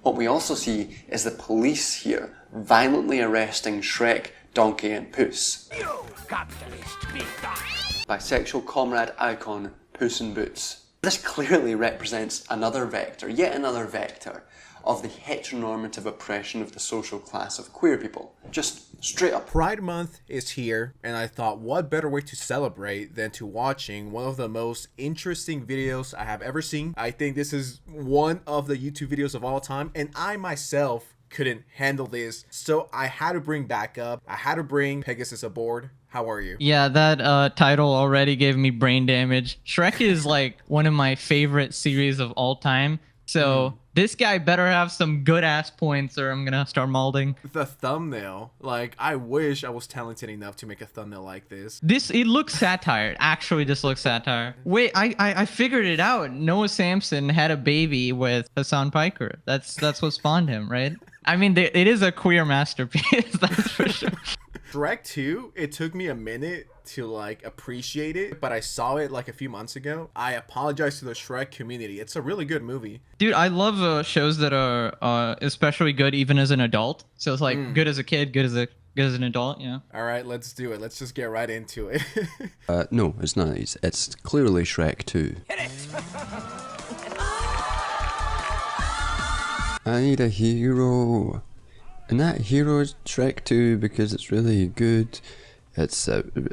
What we also see is the police here violently arresting Shrek, Donkey and Puss. You capitalist big guy. Bisexual comrade icon Puss in Boots. This clearly represents yet another vector of the heteronormative oppression of the social class of queer people. Just straight up. Pride Month is here, and I thought what better way to celebrate than to watching one of the most interesting videos I have ever seen. I think this is one of the YouTube videos of all time, and I myself couldn't handle this, so I had to bring backup. I had to bring Pegasus aboard. How are you? Yeah, that title already gave me brain damage. Shrek is like one of my favorite series of all time, so this guy better have some good ass points or I'm gonna start malding. The thumbnail, like, I wish I was talented enough to make a thumbnail like this. It looks satire. It actually just looks satire. Wait, I figured it out. Noah Samson had a baby with Hassan Piker. That's what spawned him, right? I mean, it is a queer masterpiece, that's for sure. Shrek 2, it took me a minute to like appreciate it, but I saw it like a few months ago. I apologize to the Shrek community. It's a really good movie. Dude, I love shows that are especially good even as an adult. So it's like good as a kid, good as an adult, yeah. All right, let's do it. Let's just get right into it. No, it's not. It's clearly Shrek 2. Hit it. I need a hero. And that hero is Shrek 2 because it's really good. It's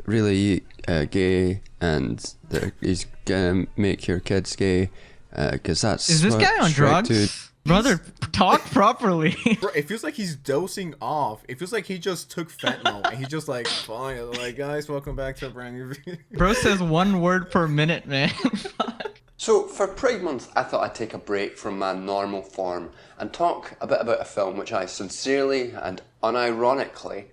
really gay, and he's gonna make your kids gay. Because that's. Is this guy on Shrek drugs? 2. Brother, talk properly. Bro, it feels like he's dosing off. It feels like he just took fentanyl and he's just like, fine. Like, guys, welcome back to a brand new video. Bro says one word per minute, man. Fuck. So for Pride Month, I thought I'd take a break from my normal form and talk a bit about a film which I sincerely and unironically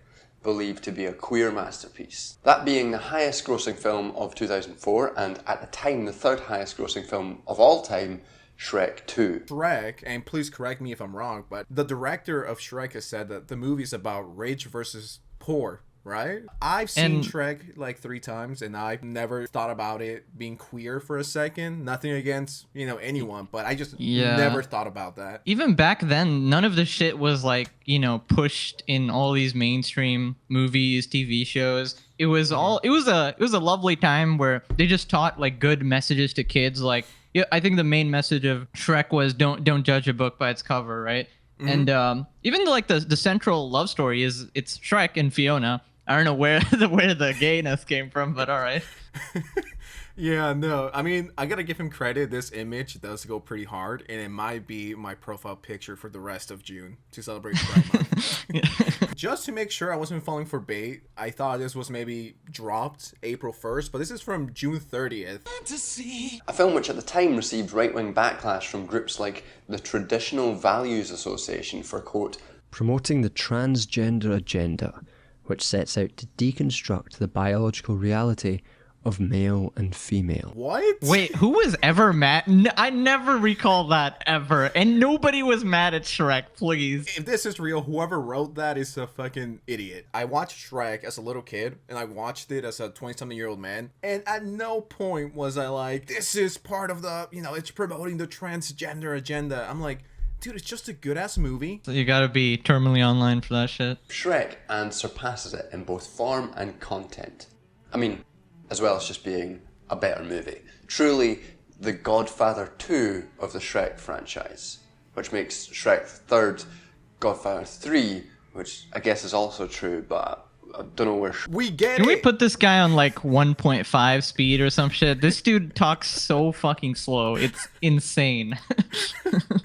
believe to be a queer masterpiece. That being the highest grossing film of 2004 and at the time the third highest grossing film of all time, Shrek 2. Shrek, and please correct me if I'm wrong, but the director of Shrek has said that the movie is about rich versus poor, right? I've seen Shrek like 3 times and I've never thought about it being queer for a second. Nothing against, anyone, but I just never thought about that. Even back then, none of the shit was like, pushed in all these mainstream movies, TV shows. It was a lovely time where they just taught like good messages to kids. Like, yeah, I think the main message of Shrek was don't judge a book by its cover, right? And even like the central love story it's Shrek and Fiona. I don't know where the gayness came from, but all right. Yeah, no, I mean, I gotta give him credit. This image does go pretty hard, and it might be my profile picture for the rest of June to celebrate Pride Month. Just to make sure I wasn't falling for bait, I thought this was maybe dropped April 1st, but this is from June 30th. A film which at the time received right-wing backlash from groups like the Traditional Values Association for, quote, promoting the transgender agenda, which sets out to deconstruct the biological reality of male and female. What? Wait, who was ever mad? I never recall that ever. And nobody was mad at Shrek, please. If this is real, whoever wrote that is a fucking idiot. I watched Shrek as a little kid, and I watched it as a 20-something-year-old man, and at no point was I like, this is part of the, it's promoting the transgender agenda. I'm like, dude, it's just a good-ass movie. So you gotta be terminally online for that shit. Shrek and surpasses it in both form and content. I mean, as well as just being a better movie. Truly the Godfather 2 of the Shrek franchise, which makes Shrek third, Godfather 3, which I guess is also true, but I don't know where... We get Can it! we put this guy on like 1.5 speed or some shit? This dude talks so fucking slow. It's insane.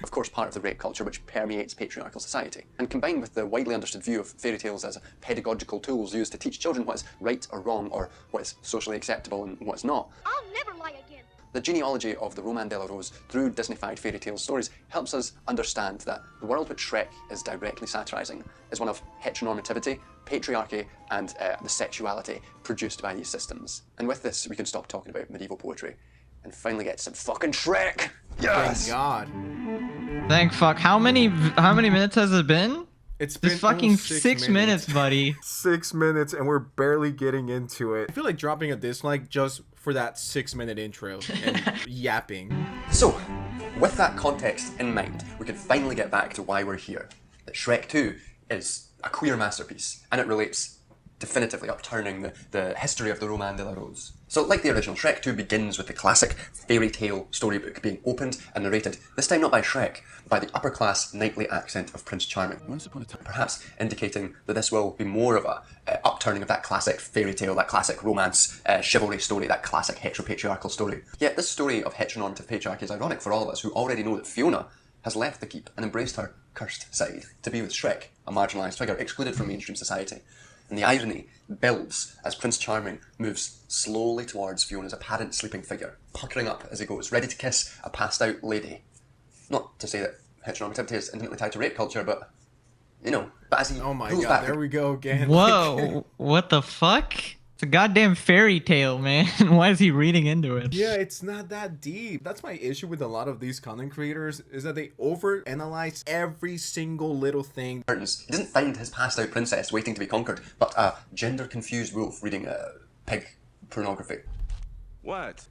Of course, part of the rape culture which permeates patriarchal society. And combined with the widely understood view of fairy tales as pedagogical tools used to teach children what is right or wrong, or what is socially acceptable and what's not. I'll never lie again. The genealogy of the Roman de la Rose through Disneyfied fairy tale stories helps us understand that the world which Shrek is directly satirising is one of heteronormativity, patriarchy, and the sexuality produced by these systems. And with this, we can stop talking about medieval poetry and finally get some fucking Shrek! Yes! Thank God. Thank fuck. How many minutes has it been? It's been It's fucking almost 6 minutes, buddy. 6 minutes, and we're barely getting into it. I feel like dropping a dislike just for that 6-minute intro and yapping. So, With that context in mind, we can finally get back to why we're here. That Shrek 2 is a queer masterpiece, and it relates definitively upturning the history of the Roman de la Rose. So like the original, Shrek 2 begins with the classic fairy tale storybook being opened and narrated, this time not by Shrek, but by the upper-class knightly accent of Prince Charming. Once upon a time, perhaps indicating that this will be more of a upturning of that classic fairy tale, that classic romance, chivalry story, that classic heteropatriarchal story. Yet this story of heteronormative patriarchy is ironic for all of us who already know that Fiona has left the keep and embraced her cursed side to be with Shrek, a marginalised figure excluded from mainstream society. And the irony builds as Prince Charming moves slowly towards Fiona's apparent sleeping figure, puckering up as he goes, ready to kiss a passed-out lady. Not to say that heteronormativity is intimately tied to rape culture, but, you know, but as he Oh my pulls god, back... there we go again. Whoa, what the fuck? It's a goddamn fairy tale, man. Why is he reading into it? Yeah, it's not that deep. That's my issue with a lot of these content creators, is that they overanalyze every single little thing. He doesn't find his passed-out princess waiting to be conquered, but a gender-confused wolf reading pig pornography. What?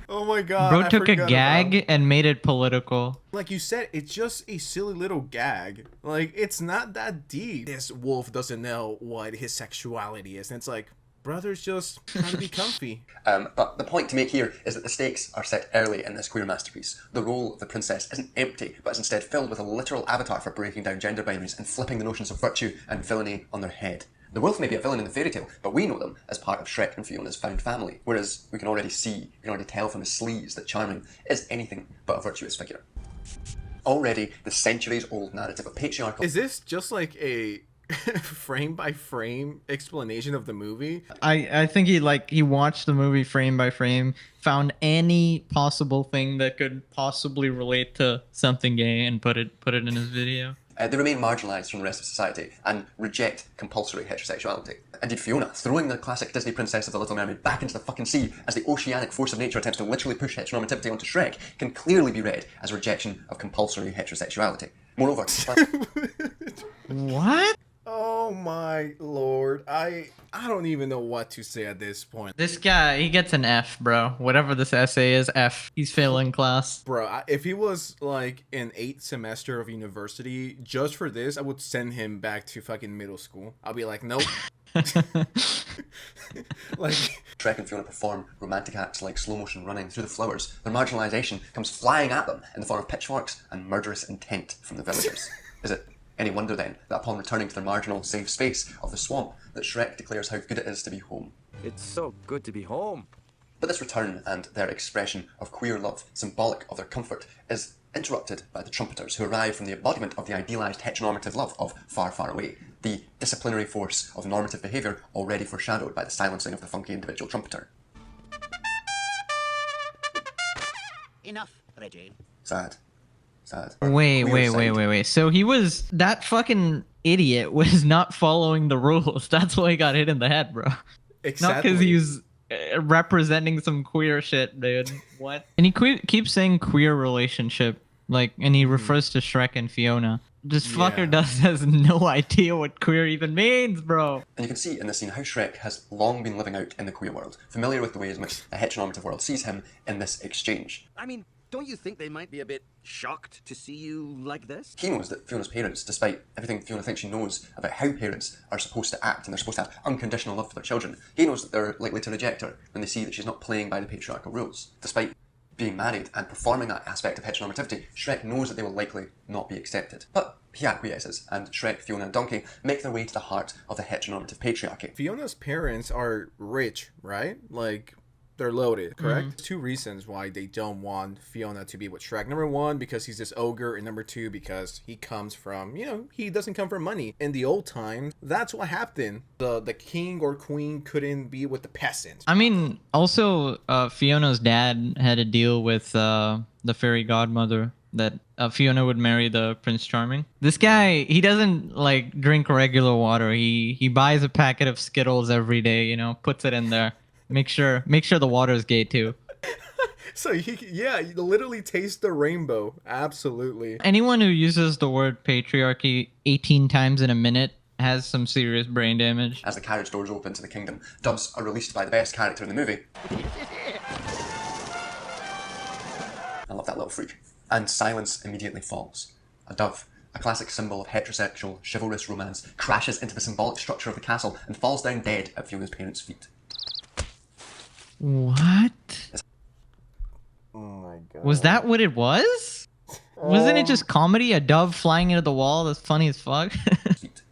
Oh my god. Bro I took a forgot gag about- and made it political. Like you said, it's just a silly little gag. Like, it's not that deep. This wolf doesn't know what his sexuality is. And it's like, brother's just trying to be comfy. But the point to make here is that the stakes are set early in this queer masterpiece. The role of the princess isn't empty, but is instead filled with a literal avatar for breaking down gender binaries and flipping the notions of virtue and villainy on their head. The wolf may be a villain in the fairy tale, but we know them as part of Shrek and Fiona's found family, whereas we can already tell from his sleeves that Charming is anything but a virtuous figure. Already, the centuries-old narrative of patriarchal... Is this just like a frame by frame explanation of the movie? I think he watched the movie frame by frame, found any possible thing that could possibly relate to something gay and put it in his video. They remain marginalised from the rest of society and reject compulsory heterosexuality. Indeed, Fiona, throwing the classic Disney princess of The Little Mermaid back into the fucking sea as the oceanic force of nature attempts to literally push heteronormativity onto Shrek, can clearly be read as a rejection of compulsory heterosexuality. Moreover, What? Oh my lord. I don't even know what to say at this point. This guy, he gets an F, bro. Whatever this essay is, F. He's failing class. Bro, if he was like in 8th semester of university, just for this, I would send him back to fucking middle school. I'll be like, nope. Like, Shrek and Fiona perform romantic acts like slow motion running through the flowers. Their marginalisation comes flying at them in the form of pitchforks and murderous intent from the villagers. Is it any wonder then that upon returning to their marginal safe space of the swamp, that Shrek declares how good it is to be home? It's so good to be home. But this return and their expression of queer love, symbolic of their comfort, is interrupted by the trumpeters who arrive from the embodiment of the idealised heteronormative love of Far, Far Away, the disciplinary force of normative behaviour already foreshadowed by the silencing of the funky individual trumpeter. Enough, Reggie. Sad. Sad. Wait. So that fucking idiot was not following the rules. That's why he got hit in the head, bro. exactly. Not because he's representing some queer shit, dude. What? And he keeps saying queer relationship, and he refers to Shrek and Fiona. This fucker has no idea what queer even means, bro. And you can see in this scene how Shrek has long been living out in the queer world, familiar with the ways in which a heteronormative world sees him in this exchange. I mean, don't you think they might be a bit shocked to see you like this? He knows that Fiona's parents, despite everything Fiona thinks she knows about how parents are supposed to act and they're supposed to have unconditional love for their children, he knows that they're likely to reject her when they see that she's not playing by the patriarchal rules. Despite being married and performing that aspect of heteronormativity, Shrek knows that they will likely not be accepted. But he acquiesces, and Shrek, Fiona and Donkey make their way to the heart of the heteronormative patriarchy. Fiona's parents are rich, right? Like, they're loaded, correct? Mm-hmm. 2 reasons why they don't want Fiona to be with Shrek. Number 1, because he's this ogre, and number 2, because he comes from, he doesn't come from money. In the old times, that's what happened. The king or queen couldn't be with the peasant. I mean, also, Fiona's dad had a deal with the fairy godmother that Fiona would marry the Prince Charming. This guy, he doesn't drink regular water. He buys a packet of Skittles every day, puts it in there. Make sure the water is gay too. So you literally taste the rainbow. Absolutely. Anyone who uses the word patriarchy 18 times in a minute has some serious brain damage. As the carriage doors open to the kingdom, dubs are released by the best character in the movie. I love that little freak. And silence immediately falls. A dove, a classic symbol of heterosexual, chivalrous romance, crashes into the symbolic structure of the castle and falls down dead at Fiona's parents' feet. What? Oh my god. Was that what it was? Wasn't it just comedy? A dove flying into the wall? That's funny as fuck. Feet.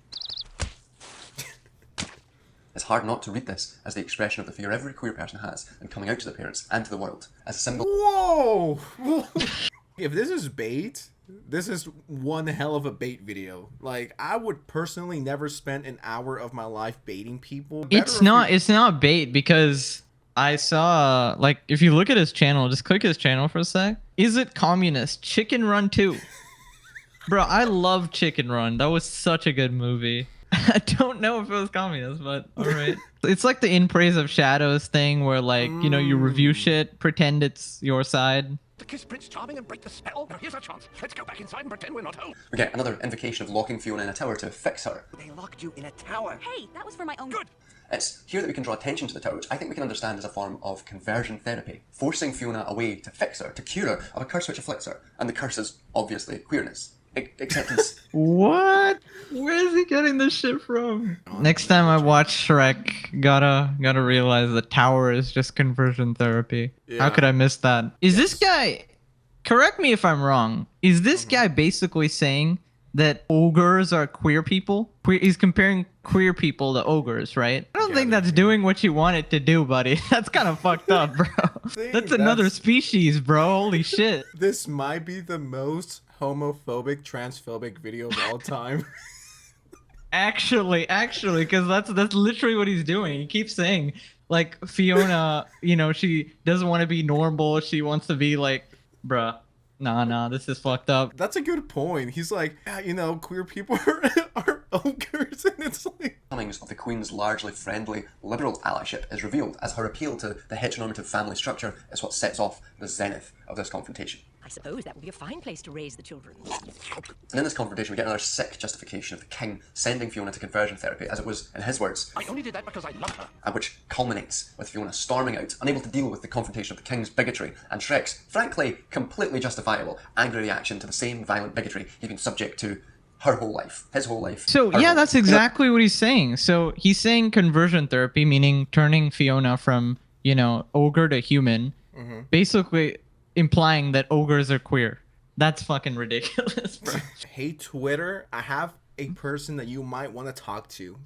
It's hard not to read this as the expression of the fear every queer person has in coming out to their parents and to the world, as a symbol. Whoa! If this is bait, this is one hell of a bait video. Like, I would personally never spend an hour of my life baiting people. It's not bait, because I saw, like, if you look at his channel, just click his channel for a sec. Is it communist? Chicken Run 2. Bro, I love Chicken Run. That was such a good movie. I don't know if it was communist, but alright. It's like the In Praise of Shadows thing where, like, you know, you review shit, pretend it's your side. To kiss Prince Charming and break the spell? Now here's our chance. Let's go back inside and pretend we're not home. We get another invocation of locking Fiona in a tower to fix her. They locked you in a tower. Hey, that was for my own Good. It's here that we can draw attention to the tower, which I think we can understand as a form of conversion therapy, forcing Fiona away to fix her, to cure her of a curse which afflicts her. And the curse is obviously queerness. Acceptance. What? Where is he getting this shit from? Next time I watch Shrek, gotta realize the tower is just conversion therapy. How could I miss that? Is this guy, correct me if I'm wrong, is this guy basically saying that ogres are queer people? He's comparing queer people to ogres, right? I don't think that's doing what you want it to do, buddy. That's kind of fucked up, bro. That's another species, bro. Holy shit. This might be the most homophobic, transphobic video of all time. Actually, because that's literally what he's doing. He keeps saying, like, Fiona, you know, she doesn't want to be normal. She wants to be like, bruh. Nah, this is fucked up. That's a good point. He's like, yeah, you know, queer people are ogres, and it's like... Of the Queen's largely friendly, liberal allyship is revealed as her appeal to the heteronormative family structure is what sets off the zenith of this confrontation. I suppose that would be a fine place to raise the children. And in this confrontation we get another sick justification of the king sending Fiona to conversion therapy, as it was, in his words, I only did that because I love her. and which culminates with Fiona storming out, unable to deal with the confrontation of the king's bigotry, and Shrek's, frankly, completely justifiable, angry reaction to the same violent bigotry he's been subject to her whole life, his whole life. So yeah, that's exactly what he's saying. So he's saying conversion therapy, meaning turning Fiona from, you know, ogre to human, basically implying that ogres are queer. That's fucking ridiculous, bro. Hey, Twitter, I have a person that you might want to talk to.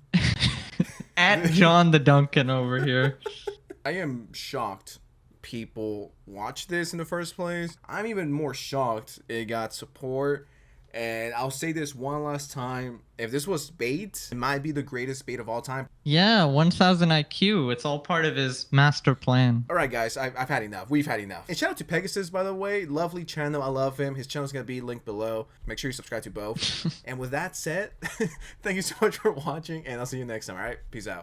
At John the Duncan over here. I am shocked people watch this in the first place. I'm even more shocked it got support. And I'll say this one last time. If this was bait, it might be the greatest bait of all time. Yeah, 1000 IQ. It's all part of his master plan. All right, guys, I've had enough. We've had enough. And shout out to Pegasus, by the way. Lovely channel. I love him. His channel's going to be linked below. Make sure you subscribe to both. And with that said, thank you so much for watching, and I'll see you next time, all right? Peace out.